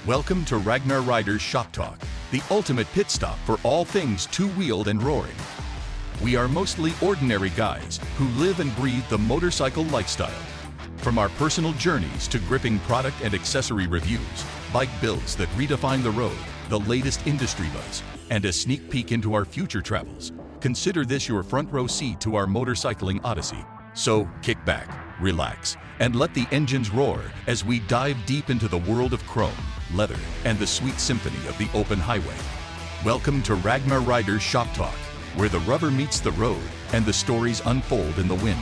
Welcome to Ragnar Riders Shop Talk, the ultimate pit stop for all things two-wheeled and roaring. We are mostly ordinary guys who live and breathe the motorcycle lifestyle. From our personal journeys to gripping product and accessory reviews, bike builds that redefine the road, the latest industry buzz, and a sneak peek into our future travels, consider this your front row seat to our motorcycling odyssey. So kick back, relax, and let the engines roar as we dive deep into the world of chrome, leather, and the sweet symphony of the open highway. Welcome to Ragnar Riders Shop Talk, where the rubber meets the road and the stories unfold in the wind.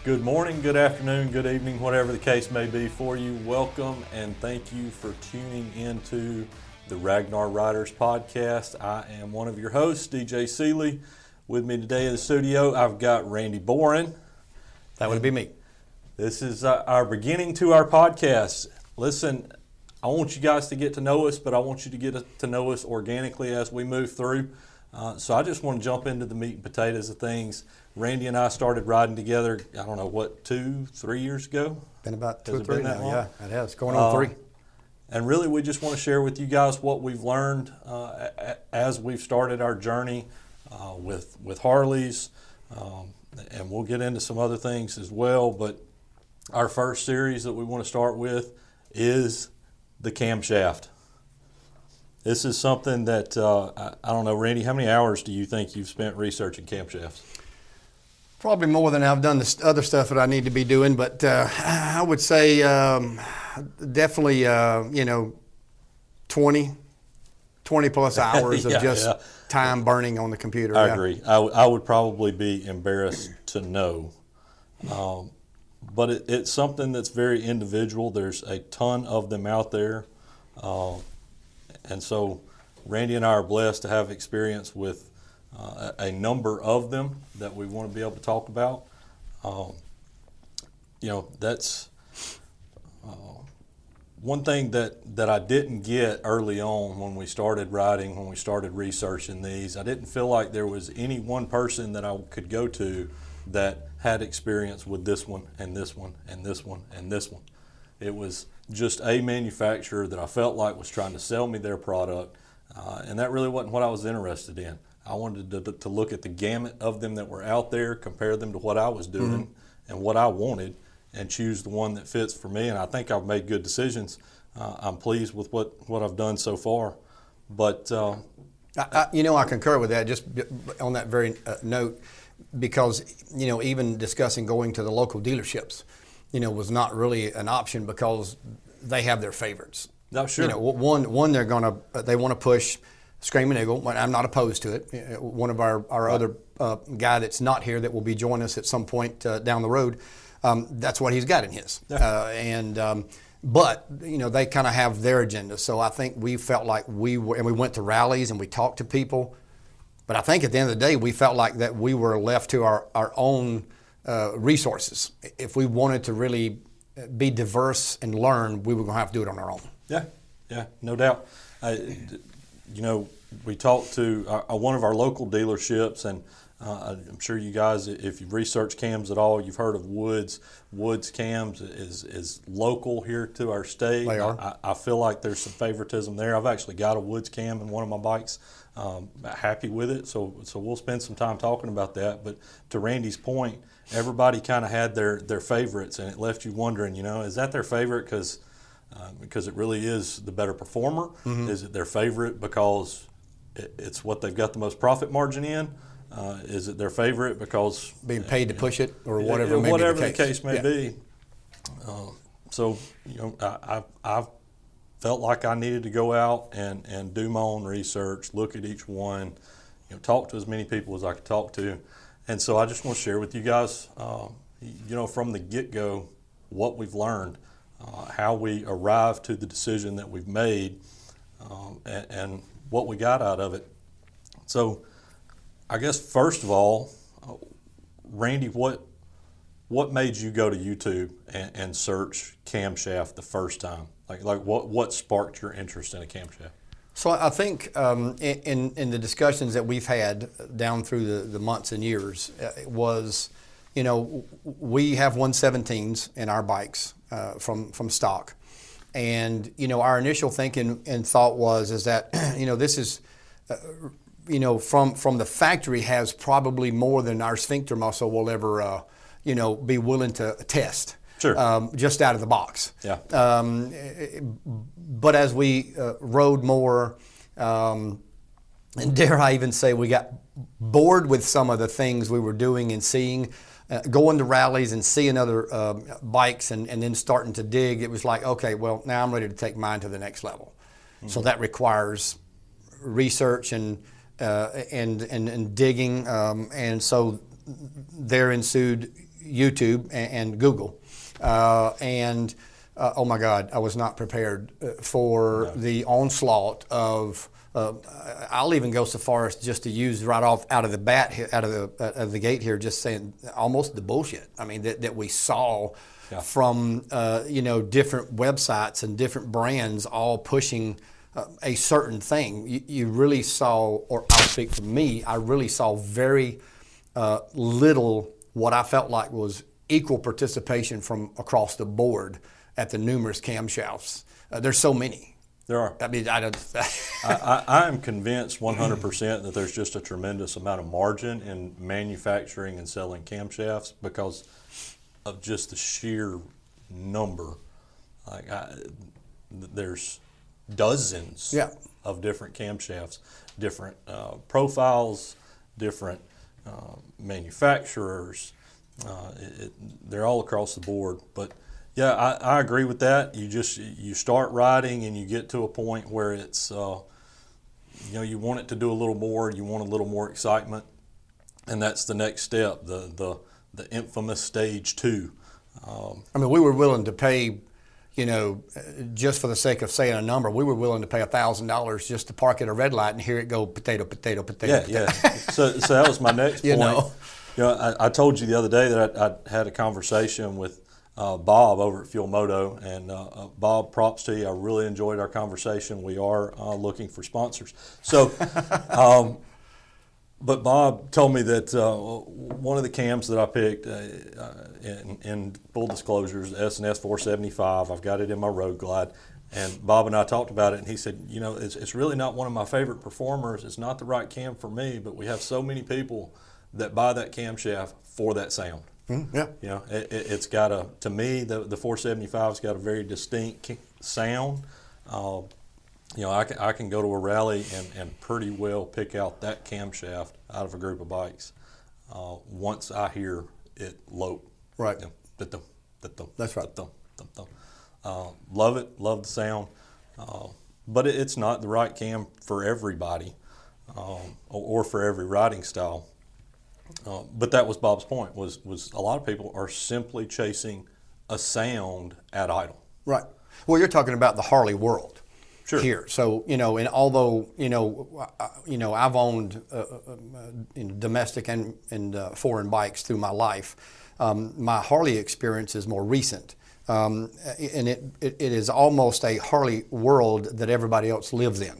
Good morning, good afternoon, good evening, whatever the case may be for you. Welcome and thank you for tuning into the Ragnar Riders podcast. I am one of your hosts, DJ Seeley. With me today in the studio, I've got Randy Boren. That would be me. This is our beginning to our podcast. Listen, I want you guys to get to know us, but I want you to get to know us organically as we move through. So I just want to jump into the meat and potatoes of things. Randy and I started riding together, I don't know, 2-3 years ago? Been about 2 or Has it 3 been that now, long? yeah, it has. Going on 3. And really, we just want to share with you guys what we've learned as we've started our journey with Harleys, and we'll get into some other things as well. But our first series that we want to start with is the camshaft. This is something that, I don't know, Randy, how many hours do you think you've spent researching camshafts? Probably more than I've done the other stuff that I need to be doing, but I would say definitely, 20 plus hours of just time burning on the computer. I agree. I would probably be embarrassed to know. But it's something that's very individual. There's a ton of them out there. And so Randy and I are blessed to have experience with a number of them that we want to be able to talk about. That's one thing that I didn't get early on when we started riding, when we started researching these. I didn't feel like there was any one person that I could go to that had experience with this one and this one and this one and this one. It was just a manufacturer that I felt like was trying to sell me their product, and that really wasn't what I was interested in. I wanted to look at the gamut of them that were out there, compare them to what I was doing and what I wanted, and choose the one that fits for me. And I think I've made good decisions. I'm pleased with what I've done so far. But I concur with that, just on that very note, because even discussing going to the local dealerships, was not really an option because they have their favorites. No, sure. One they want to push Screaming Eagle. I'm not opposed to it. One of our other guy that's not here that will be joining us at some point down the road, that's what he's got in his. But they kind of have their agenda. So I think we felt like we went to rallies and we talked to people. But I think at the end of the day, we felt like that we were left to our own resources. If we wanted to really be diverse and learn, we were going to have to do it on our own. Yeah, no doubt. We talked to one of our local dealerships, and I'm sure you guys, if you've researched cams at all, you've heard of Woods. Woods Cams is local here to our state. They are. I feel like there's some favoritism there. I've actually got a Woods cam in one of my bikes. Happy with it, so we'll spend some time talking about that. But to Randy's point, everybody kind of had their favorites, and it left you wondering, is that their favorite because it really is the better performer? Mm-hmm. Is it their favorite because it's what they've got the most profit margin in? Is it their favorite because being paid to push it, or whatever the case may be? I felt like I needed to go out and do my own research, look at each one, talk to as many people as I could talk to. And so I just want to share with you guys, from the get-go, what we've learned, how we arrived to the decision that we've made, and what we got out of it. So I guess first of all, Randy, what made you go to YouTube and search camshaft the first time? Like what sparked your interest in a camshaft? So I think in the discussions that we've had down through the months and years was, we have 117s in our bikes from stock. And our initial thinking and thought is that this is from the factory has probably more than our sphincter muscle will ever be willing to test. Sure. Just out of the box. Yeah. But as we rode more, and dare I even say we got bored with some of the things we were doing and seeing, going to rallies and seeing other bikes and then starting to dig, it was like, okay, well, now I'm ready to take mine to the next level. Mm-hmm. So that requires research and digging, and so there ensued YouTube and Google. Oh my God, I was not prepared for the onslaught of. I'll even go so far as just to use right off out of the gate here, just saying almost the bullshit. I mean that we saw from different websites and different brands all pushing a certain thing. You really saw, or I'll speak for me, I really saw very little what I felt like was equal participation from across the board at the numerous camshafts. There's so many. There are. I mean, I don't. I am convinced 100% that there's just a tremendous amount of margin in manufacturing and selling camshafts because of just the sheer number. There's dozens of different camshafts, different profiles, different manufacturers. They're all across the board, but yeah, I agree with that. You start riding and you get to a point where it's you want it to do a little more, you want a little more excitement, and that's the next step, the infamous stage 2. I mean, we were willing to pay, just for the sake of saying a number, we were willing to pay $1,000 just to park at a red light and hear it go potato, potato, potato. Yeah. So that was my next point. I told you the other day that I had a conversation with Bob over at Fuel Moto, and Bob, props to you. I really enjoyed our conversation. We are looking for sponsors. So, but Bob told me that one of the cams that I picked, in full disclosures, S&S 475. I've got it in my Road Glide. And Bob and I talked about it, and he said, it's really not one of my favorite performers. It's not the right cam for me, but we have so many people that buy that camshaft for that sound. Yeah. It's got to me, the 475's got a very distinct sound. I can go to a rally and pretty well pick out that camshaft out of a group of bikes once I hear it lope. Right. That's right. Love it, love the sound, but it's not the right cam for everybody or for every riding style. But that was Bob's point, was a lot of people are simply chasing a sound at idle. Right. Well, you're talking about the Harley world. Sure. Here. So, and although, I've owned domestic and foreign bikes through my life, my Harley experience is more recent. And it is almost a Harley world that everybody else lives in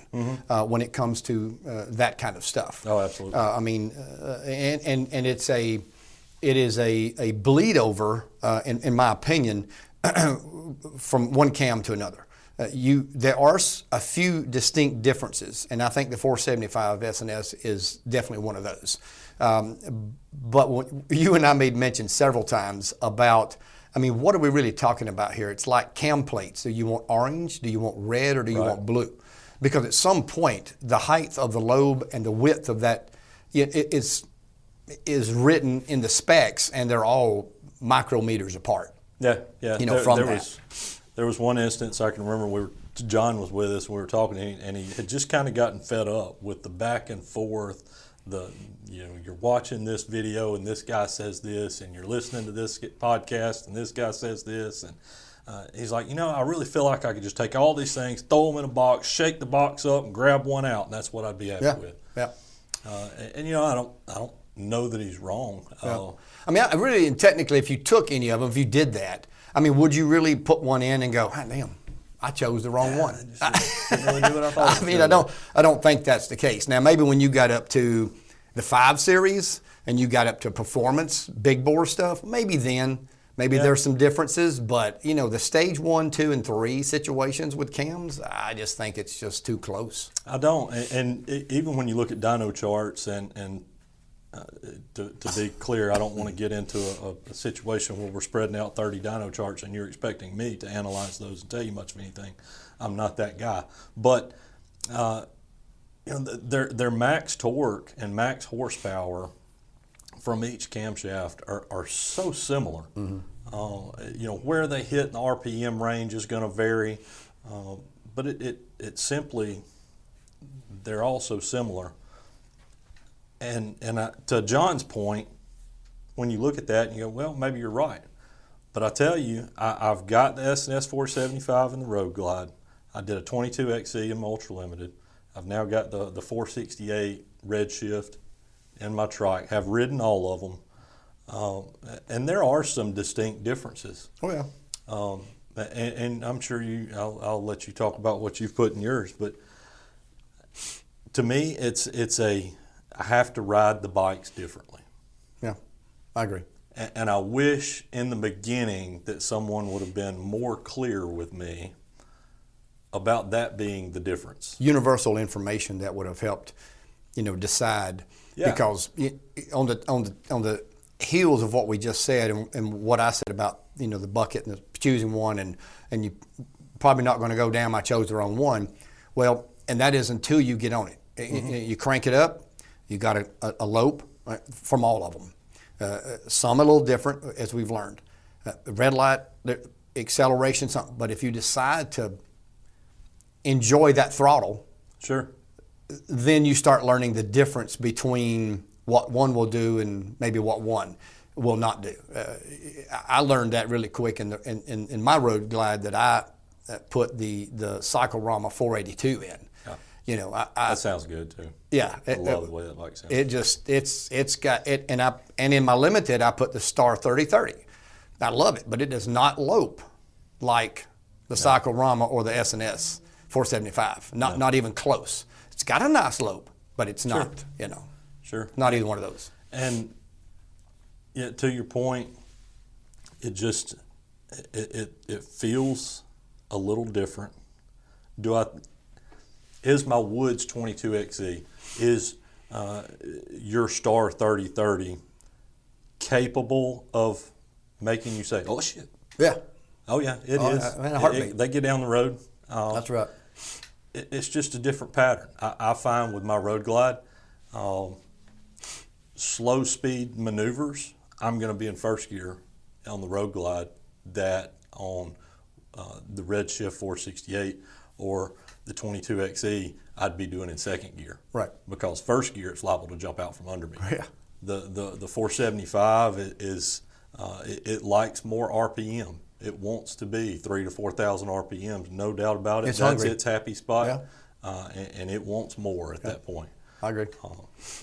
when it comes to that kind of stuff. Oh, absolutely. And it is a bleed over, in my opinion, from one cam to another. There are a few distinct differences, and I think the 475 S&S is definitely one of those. But you and I made mention several times about, what are we really talking about here? It's like cam plates. Do you want orange? Do you want red? Or do you want blue? Because at some point, the height of the lobe and the width of that is written in the specs, and they're all micrometers apart. Yeah. There was one instance I can remember. John was with us and we were talking, and he had just kind of gotten fed up with the back and forth. You're watching this video and this guy says this, and you're listening to this podcast and this guy says this, and he's like, I really feel like I could just take all these things, throw them in a box, shake the box up, and grab one out, and that's what I'd be happy with. Yeah. I don't know that he's wrong. I really, and technically, if you took any of them, if you did that, would you really put one in and go, damn, I chose the wrong one? I just didn't really do what I thought. I don't think that's the case. Now, maybe when you got up to the 5 Series and you got up to performance, big bore stuff, maybe then. Maybe there's some differences, but the stage 1, 2, and 3 situations with cams, I just think it's just too close. I don't, and even when you look at dyno charts, and to be clear, I don't want to get into a situation where we're spreading out 30 dyno charts and you're expecting me to analyze those and tell you much of anything. I'm not that guy, but their max torque and max horsepower from each camshaft are so similar. Where they hit in the RPM range is going to vary, but it simply, they're all so similar. And to John's point, when you look at that and you go, well, maybe you're right. But I tell you, I've got the S&S 475 in the Road Glide. I did a 22XE in my Ultra Limited. I've now got the 468 Redshift in my trike. Have ridden all of them. And there are some distinct differences. Oh, yeah. And I'm sure I'll let you talk about what you've put in yours. But to me, I have to ride the bikes differently. Yeah, I agree. And I wish in the beginning that someone would have been more clear with me about that being the difference. Universal information that would have helped, decide. Yeah. Because on the heels of what we just said and what I said about the bucket and choosing one and you probably not going to go down. I chose the wrong one. Well, and that is until you get on it. Mm-hmm. You crank it up. You got a lope from all of them. Some a little different, as we've learned. Red light, acceleration, something. But if you decide to enjoy that throttle, sure, then you start learning the difference between what one will do and maybe what one will not do. I learned that really quick in my Road Glide that I put the Cyclorama 482 in. Yeah. That sounds good too. Yeah, I love the way that bike sounds. It's got it, and in my Limited I put the Star 3030. I love it, but it does not lope like the Cyclorama or the S&S 475. Not even close. It's got a nice lope, but it's not. Sure. Not either one of those. And to your point, it feels a little different. Is my Woods 22XE, is your Star 3030 capable of making you say, oh shit? Yeah. Oh yeah, it is. In a heartbeat. They get down the road. That's right. It's just a different pattern. I find with my Road Glide, slow speed maneuvers, I'm going to be in first gear on the Road Glide that on the Redshift 468 or the 22XE, I'd be doing in second gear. Right. Because first gear, it's liable to jump out from under me. Yeah. The 475 it likes more RPM. It wants to be 3,000 to 4,000 RPMs, no doubt about it. It's That's hungry. its happy spot, Yeah. and it wants more at that point. I agree.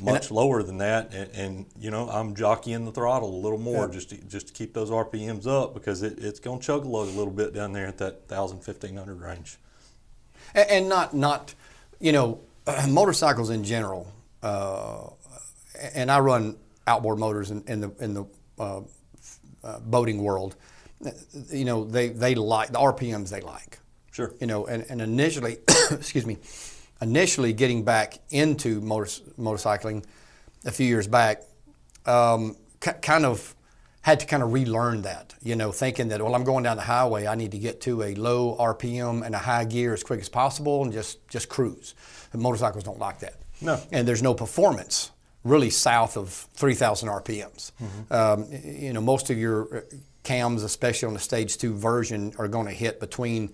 Much lower than that, and I'm jockeying the throttle a little more just to keep those RPMs up because it's going to chug a little bit down there at that 1,000, 1,500 range. And not motorcycles in general. And I run outboard motors in the boating world. They like the RPMs they like. Sure. And initially, initially getting back into motorcycling a few years back, kind of had to relearn that, thinking that, well, I'm going down the highway, I need to get to a low RPM and a high gear as quick as possible and just cruise. And motorcycles don't like that. No. And there's no performance really south of 3,000 RPMs. Mm-hmm. Most of your cams, especially on the Stage 2 version, are going to hit between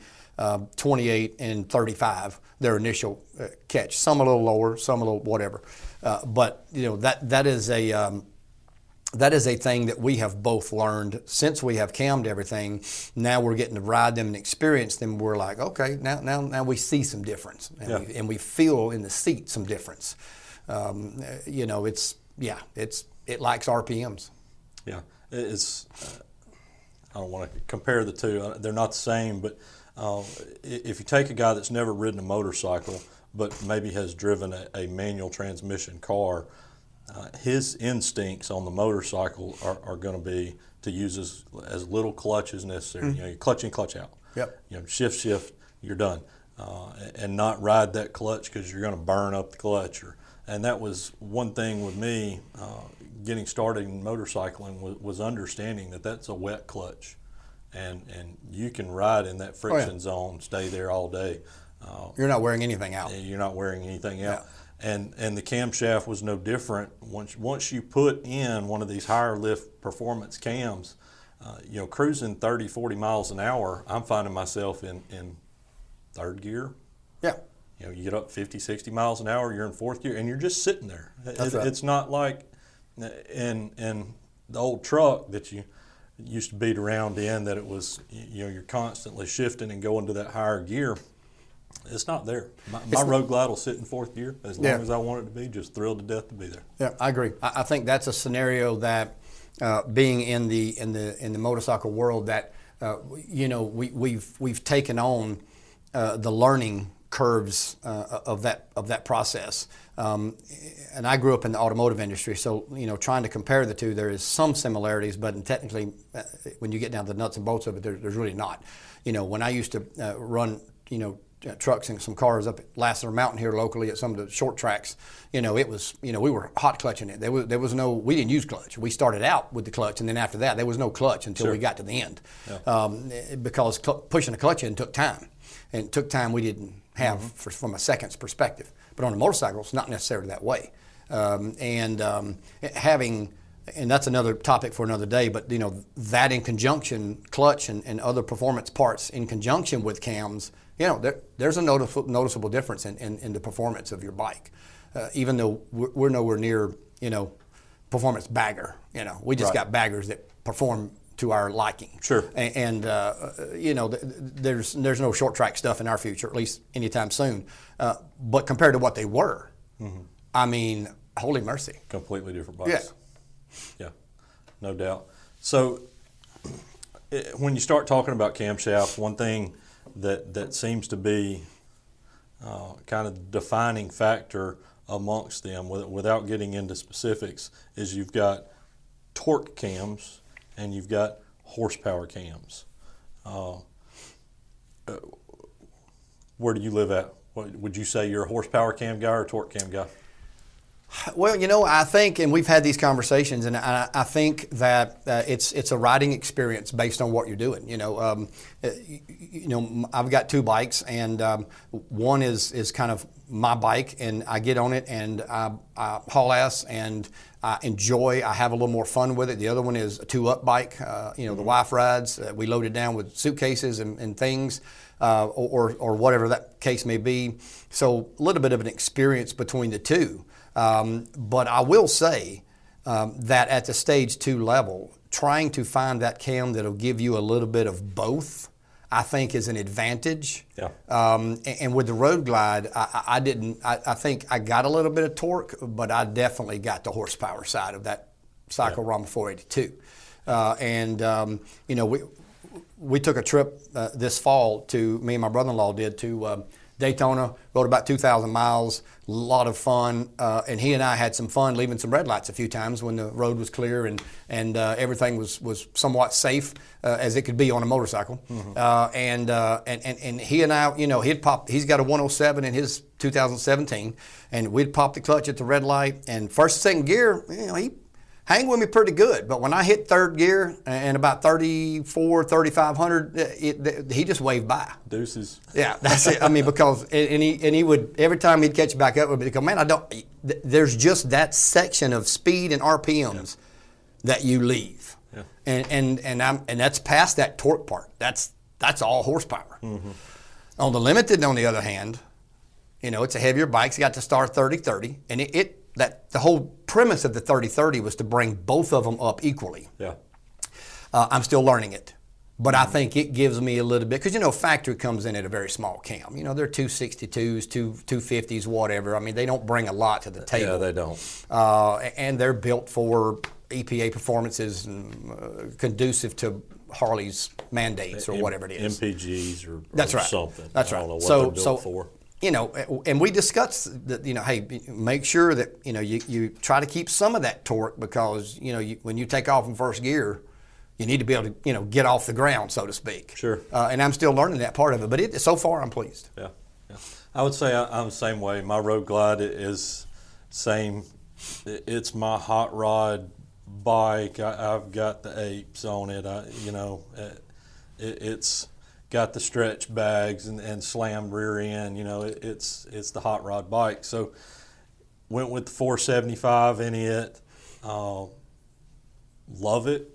28 and 35, their initial catch. Some a little lower, some a little whatever. But that is a thing that we have both learned since we have cammed everything. Now we're getting to ride them and experience them. We're like, okay, now we see some difference, and we feel in the seat some difference. It likes RPMs. Yeah, it's. I don't want to compare the two; they're not the same. But if you take a guy that's never ridden a motorcycle, but maybe has driven a manual transmission car, his instincts on the motorcycle are going to be to use as little clutch as necessary. You know, you clutch in, clutch out. Yep. You know, shift, you're done, and not ride that clutch because you're going to burn up the clutch. And that was one thing with me getting started in motorcycling was understanding that that's a wet clutch, and you can ride in that friction zone, stay there all day. You're not wearing anything out. You're not wearing anything out. And the camshaft was no different. Once you put in one of these higher lift performance cams, you know, cruising 30, 40 miles an hour, I'm finding myself in third gear. Yeah. You know, you get up 50, 60 miles an hour, you're in fourth gear, and you're just sitting there. That's right. It's not like in the old truck that you used to beat around in, that it was, you know, you're constantly shifting and going to that higher gear. It's not there. My Road Glide will sit in fourth gear as long as I want it to be. Just thrilled to death to be there. Yeah, I agree. I think that's a scenario that, being in the motorcycle world, that you know, we've taken on the learning curves of that process. And I grew up in the automotive industry, so you know, trying to compare the two, there is some similarities, but technically, when you get down to the nuts and bolts of it, there's really not. You know, when I used to run, you know, trucks and some cars up at Lassiter Mountain here locally at some of the short tracks, you know, it was, you know, we were hot clutching it. There was no, we didn't use clutch. We started out with the clutch, and then after that, there was no clutch until we got to the end, because pushing a clutch in took time, and it took time we didn't have from a seconds perspective. But on a motorcycle, it's not necessarily that way, having. And that's another topic for another day, but you know, that in conjunction, clutch and other performance parts in conjunction with cams, you know, there's a noticeable difference in the performance of your bike. Even though we're nowhere near, you know, performance bagger. You know, we just got baggers that perform to our liking. Sure. And you know, there's no short track stuff in our future, at least anytime soon. But compared to what they were, I mean, holy mercy. Completely different bikes. Yeah. Yeah, no doubt. So when you start talking about camshafts, one thing that seems to be kind of defining factor amongst them, without getting into specifics, is you've got torque cams and you've got horsepower cams. Where do you live at? Would you say you're a horsepower cam guy or a torque cam guy? Well, you know, I think, and we've had these conversations, and I think that it's a riding experience based on what you're doing. You know, I've got two bikes, and one is kind of my bike, and I get on it and I haul ass, and I enjoy. I have a little more fun with it. The other one is a two-up bike. You know, the wife rides. We load it down with suitcases and things. Or whatever that case may be. So a little bit of an experience between the two. But I will say that at the stage 2 level, trying to find that cam that'll give you a little bit of both, I think is an advantage. Yeah. And with the Road Glide, I think I got a little bit of torque, but I definitely got the horsepower side of that Cyclorama 482. You know, we took a trip this fall me and my brother-in-law did, to Daytona, rode about 2,000 miles, a lot of fun, and he and I had some fun leaving some red lights a few times when the road was clear and everything was somewhat safe as it could be on a motorcycle. And he and I, you know, he's got a 107 in his 2017, and we'd pop the clutch at the red light, and first and second gear, you know, he hang with me pretty good, but when I hit third gear and about 3,500, he just waved by. Deuces. Yeah, that's it. I mean, because he would, every time he'd catch back up with me, he'd go, man, there's just that section of speed and RPMs that you leave, and that's past that torque part. That's all horsepower. On the Limited, on the other hand, you know, it's a heavier bike. It's got the Star 30-30, and the whole premise of the 30-30 was to bring both of them up equally. Yeah. I'm still learning it, but I think it gives me a little bit, because, you know, factory comes in at a very small cam. You know, they're 262s, 250s, whatever. I mean, they don't bring a lot to the table. Yeah, they don't. And they're built for EPA performances and conducive to Harley's mandates or whatever it is. MPGs or That's right. something. That's I right. don't know what they're built for. you know, and we discussed that, you know, hey, make sure that, you know, you try to keep some of that torque because, you know, when you take off in first gear, you need to be able to, you know, get off the ground, so to speak. Sure. And I'm still learning that part of it, but so far I'm pleased. Yeah. I would say I'm the same way. My Road Glide is same. It's my hot rod bike. I've got the apes on it. It's got the stretch bags and slammed rear end. You know, it's the hot rod bike. So went with the 475 in it. Love it.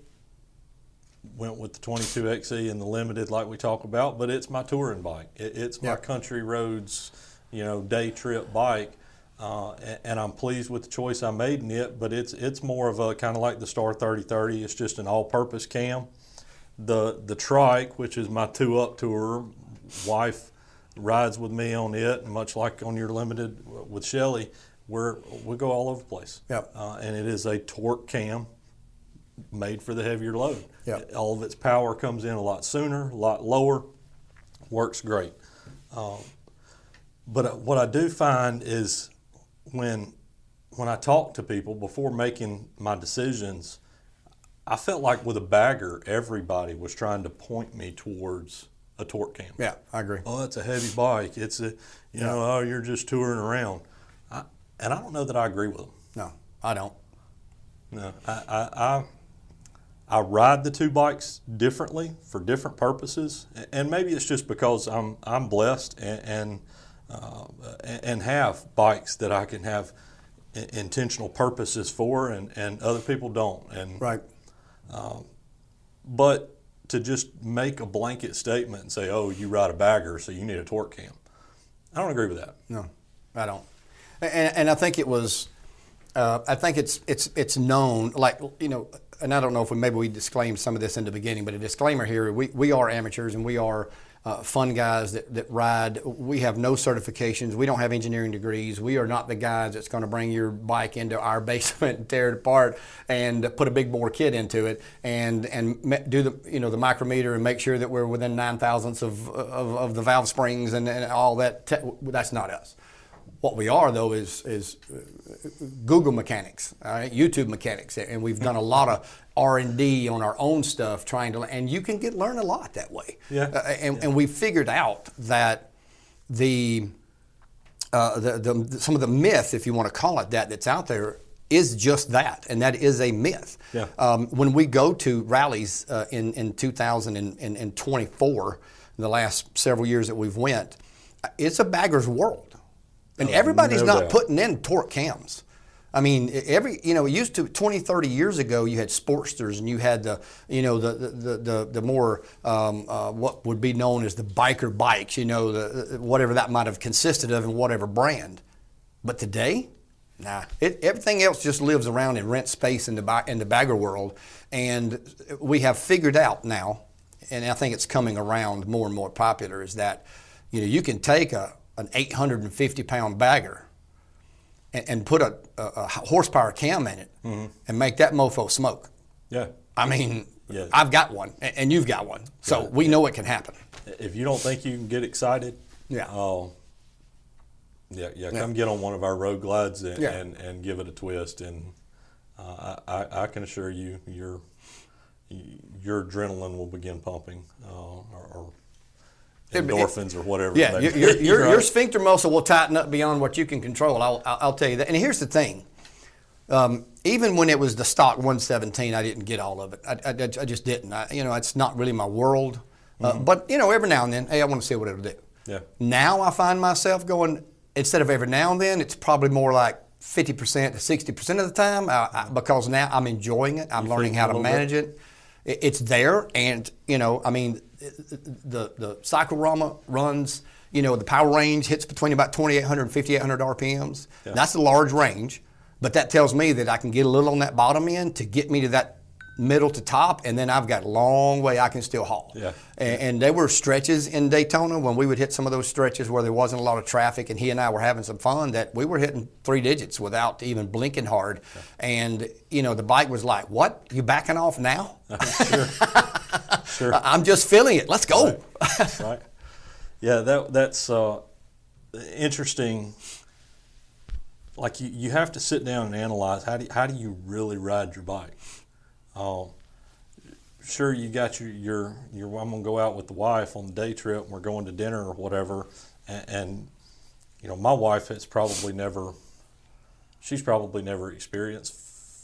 Went with the 22XE and the Limited like we talk about, but it's my touring bike. It's my country roads, you know, day trip bike, and I'm pleased with the choice I made in it. But it's more of a kind of like the Star 3030. It's just an all-purpose cam. The trike, which is my 2-up tour, wife rides with me on it, and much like on your Limited with Shelly, we go all over the place. Yep. And it is a torque cam made for the heavier load. Yep. All of its power comes in a lot sooner, a lot lower, works great. But what I do find is when I talk to people before making my decisions, I felt like with a bagger, everybody was trying to point me towards a torque cam. Yeah, I agree. Oh, that's a heavy bike. It's a, you know, oh, you're just touring around. And I don't know that I agree with them. No, I don't. No, I ride the two bikes differently for different purposes, and maybe it's just because I'm blessed and have bikes that I can have intentional purposes for, and other people don't. And right. But to just make a blanket statement and say, "Oh, you ride a bagger, so you need a torque cam," I don't agree with that. No, I don't. And I think it was. I think it's known, like, you know, and I don't know if we disclaimed some of this in the beginning, but a disclaimer here: we are amateurs and we are fun guys that ride. We have no certifications. We don't have engineering degrees. We are not the guys that's going to bring your bike into our basement and tear it apart and put a big bore kit into it and do the micrometer and make sure that we're within 9,000ths of the valve springs and all that. That's not us. What we are, though, is Google mechanics, all right? YouTube mechanics, and we've done a lot of R&D on our own stuff, and you can learn a lot that way. Yeah. And we figured out that some of the myth, if you want to call it that, that's out there is just that, and that is a myth. Yeah. When we go to rallies in 2024, the last several years that we've went, it's a bagger's world. And everybody's not putting in torque cams. I mean, it used to 20, 30 years ago, you had Sportsters and you had the more what would be known as the biker bikes, whatever that might have consisted of and whatever brand. But today, nah, everything else just lives around in rent space in the bagger world. And we have figured out now, and I think it's coming around more and more popular, is that you can take an 850-pound bagger and put a horsepower cam in it and make that mofo smoke. Yeah. I mean, I've got one and you've got one. So we know it can happen. If you don't think you can get excited, come get on one of our Road Glides and give it a twist. And I can assure you, your adrenaline will begin pumping or endorphins or whatever. Yeah, your sphincter muscle will tighten up beyond what you can control. I'll tell you that. And here's the thing: even when it was the stock 117, I didn't get all of it. I just didn't. It's not really my world. But every now and then, hey, I want to see what it'll do. Yeah. Now I find myself going, instead of every now and then, it's probably more like 50% to 60% of the time because now I'm enjoying it. I'm learning how to manage it. It's there, and the cyclorama runs. The power range hits between about 2,800 and 5,800 RPMs. Yeah. That's a large range, but that tells me that I can get a little on that bottom end to get me to that middle to top, and then I've got a long way I can still haul. Yeah. And there were stretches in Daytona when we would hit some of those stretches where there wasn't a lot of traffic, and he and I were having some fun, that we were hitting 3 digits without even blinking hard. Yeah. And the bike was like, "What? You backing off now?" Sure. I'm just feeling it. Let's go. Right. Yeah, that's interesting. Like you have to sit down and analyze how do you really ride your bike. Sure, you got your I'm gonna go out with the wife on the day trip and we're going to dinner or whatever, and you know, my wife has probably never experienced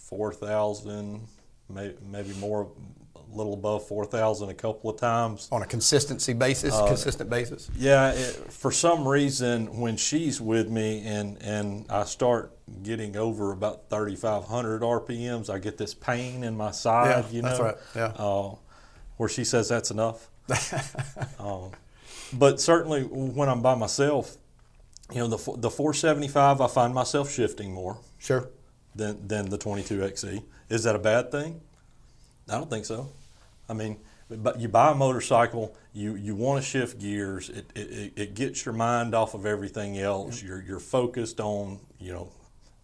4,000, maybe more, a little above 4,000 a couple of times. On a consistent basis? Yeah, for some reason, when she's with me and I start getting over about 3,500 RPMs, I get this pain in my side, Yeah, that's right, yeah. Where she says that's enough. But certainly when I'm by myself, you know, the 475, I find myself shifting more. Sure. Than the 22XE. Is that a bad thing? I don't think so. I mean, but you buy a motorcycle, you want to shift gears. It gets your mind off of everything else. You're focused on, you know,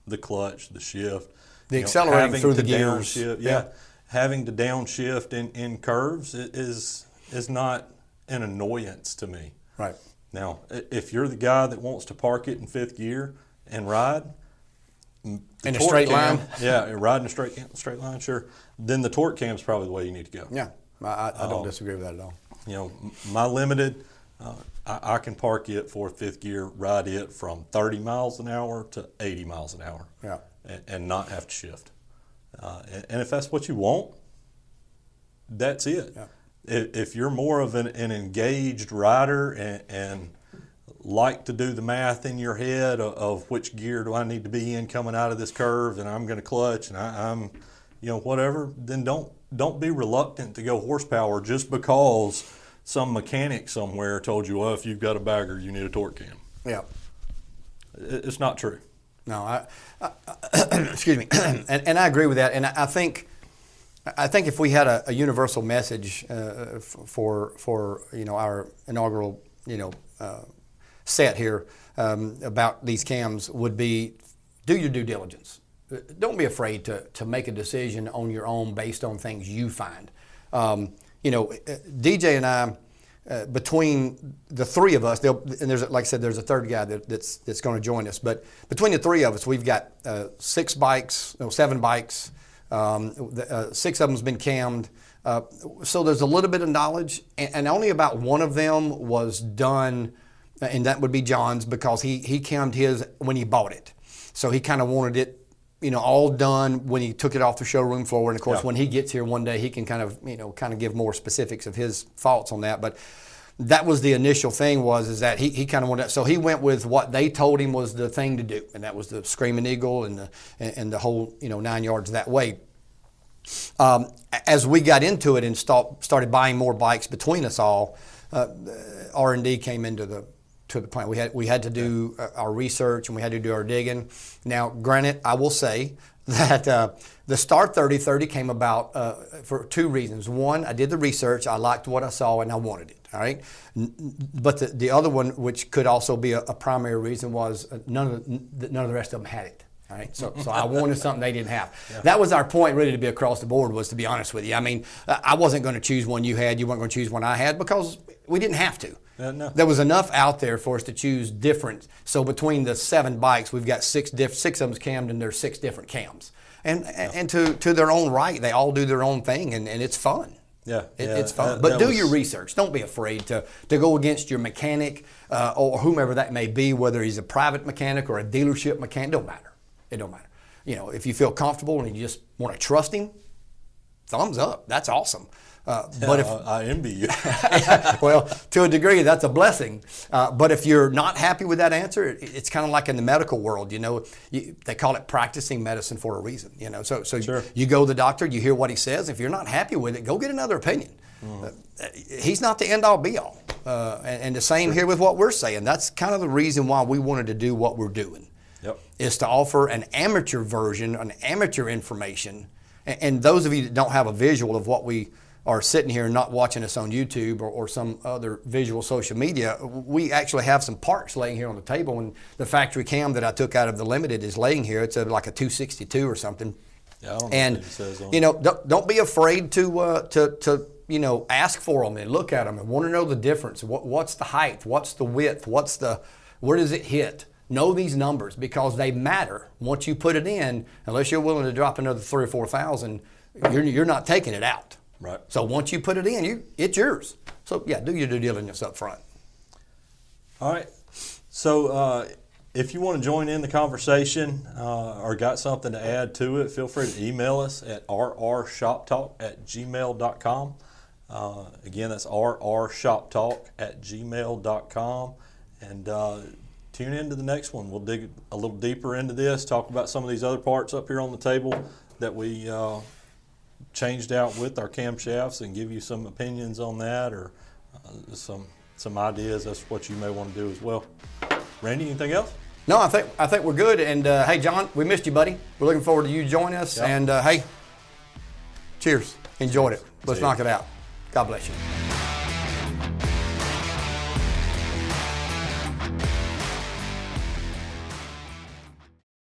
the clutch, the shift, the accelerating through the gears. Downshift, yeah, having to downshift in curves is not an annoyance to me. Right. Now, if you're the guy that wants to park it in fifth gear and ride in a straight line, ride in a straight line, sure. Then the torque cam is probably the way you need to go. Yeah, I don't disagree with that at all. You know, my limited, I can park it fourth, fifth gear, ride it from 30 miles an hour to 80 miles an hour. Yeah, and not have to shift. And if that's what you want, that's it. Yeah. If you're more of an engaged rider and like to do the math in your head of which gear do I need to be in coming out of this curve, and I'm going to clutch, and I'm, you know, whatever, then don't be reluctant to go horsepower just because some mechanic somewhere told you, well, if you've got a bagger, you need a torque cam. Yeah. It's not true. No, I excuse me, and I agree with that, and I think if we had a universal message for you know, our inaugural, you know, set here about these cams would be, do your due diligence. Don't be afraid to make a decision on your own based on things you find. You know, DJ and I, between the three of us, and there's, like I said, there's a third guy that's going to join us. But between the three of us, we've got 7 bikes. 6 of them's been cammed. So there's a little bit of knowledge, and only about one of them was done, and that would be John's, because he cammed his when he bought it. So he kind of wanted it, you know, all done when he took it off the showroom floor. And of course, when he gets here one day, he can kind of give more specifics of his thoughts on that. But that was the initial thing, is that he kind of wanted, so he went with what they told him was the thing to do, and that was the Screaming Eagle and the whole, you know, 9 yards that way. As we got into it and started buying more bikes between us all, R&D came into the plan. We had to do our research, and we had to do our digging. Now, granted, I will say that the Star 3030 came about for 2 reasons. One, I did the research, I liked what I saw, and I wanted it. All right, but the other one, which could also be a primary reason, was none of the rest of them had it. All right, so I wanted something they didn't have. Yeah. That was our point, really, to be across the board, was to be honest with you. I mean, I wasn't going to choose one you had, you weren't going to choose one I had, because we didn't have to. No. There was enough out there for us to choose different. So between the 7 bikes, we've got 6 of them's cammed, and there's 6 different cams. And to their own right, they all do their own thing, and it's fun. Yeah, it's fun. But do your research. Don't be afraid to go against your mechanic or whomever that may be, whether he's a private mechanic or a dealership mechanic. It don't matter. You know, if you feel comfortable and you just want to trust him, thumbs up. That's awesome. But if I envy you. Well, to a degree, that's a blessing. But if you're not happy with that answer, it's kind of like in the medical world. You know, they call it practicing medicine for a reason. You know, so sure. You go to the doctor, you hear what he says. If you're not happy with it, go get another opinion. He's not the end all be all. And the same here with what we're saying. That's kind of the reason why we wanted to do what we're doing. Yep. Is to offer an amateur version, an amateur information. And those of you that don't have a visual of what we are sitting here and not watching us on YouTube or some other visual social media, we actually have some parts laying here on the table, and the factory cam that I took out of the Limited is laying here. It's like a 262 or something. Yeah, I don't know what it says on it. You know, don't be afraid to you know, ask for them and look at them and want to know the difference. What's the height? What's the width? What's Where does it hit? Know these numbers because they matter. Once you put it in, unless you're willing to drop another 3,000 or 4,000, you're not taking it out. Right. So once you put it in, it's yours. So yeah, do your due diligence up front. All right. So if you want to join in the conversation or got something to add to it, feel free to email us at rrshoptalk@gmail.com. Again, that's rrshoptalk@gmail.com. And tune in to the next one. We'll dig a little deeper into this, talk about some of these other parts up here on the table that we changed out with our camshafts and give you some opinions on that or some ideas. That's what you may want to do as well. Randy, anything else? No, I think we're good. And hey, John, we missed you, buddy. We're looking forward to you joining us. Yep. And hey, cheers. Enjoyed it. Let's knock it out. God bless you.